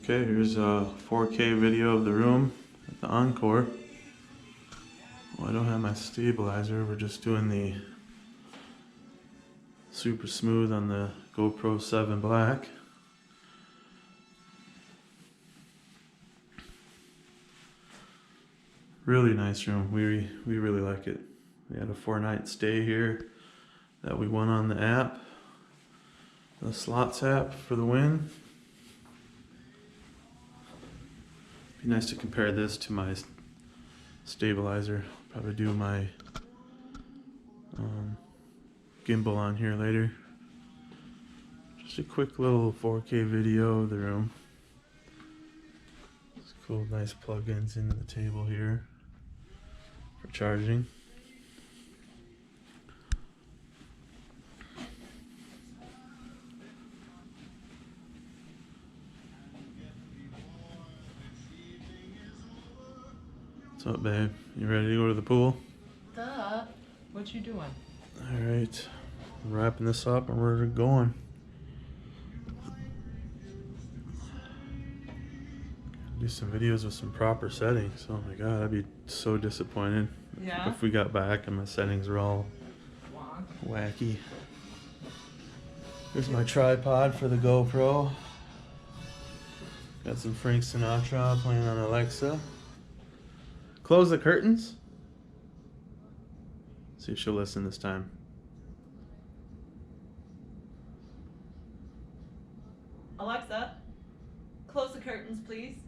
Okay, here's a 4K video of the room at the Encore. Well, I don't have my stabilizer, we're just doing the super smooth on the GoPro 7 Black. Really nice room, we really like it. We had a 4-night stay here that we won on the app, the slots app for the Wynn. Be nice to compare this to my stabilizer. Probably do my gimbal on here later. Just a quick little 4K video of the room. It's cool, nice plugins into the table here for charging. What's up, babe? You ready to go to the pool? Duh. What you doing? Alright, I'm wrapping this up and we're going. Do some videos with some proper settings. Oh my god, I'd be so disappointed if we got back and my settings were all wacky. Here's my tripod for the GoPro. Got some Frank Sinatra playing on Alexa. Close the curtains. See if she'll listen this time. Alexa, close the curtains, please.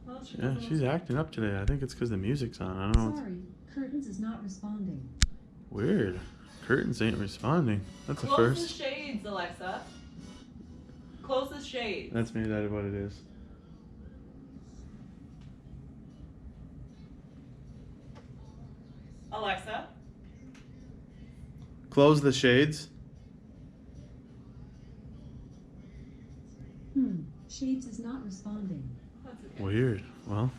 Well, Yeah, she's acting up today. I think it's because the music's on. I don't know. Sorry, curtains is not responding. Weird. Curtains ain't responding. That's a Close first. the shades, Alexa. Close the shades. That's maybe that is what it is. Alexa. Close the shades. Shades is not responding. That's okay. Weird. Well,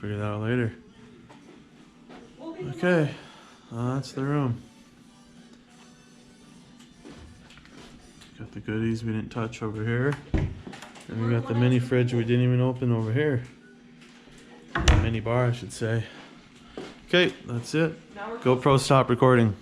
figure that out later. We'll leave Okay. That's the room. Got the goodies we didn't touch over here. And we got the mini fridge we didn't even open over here. Mini bar, I should say. Okay, that's it. Now we're GoPro, stop recording.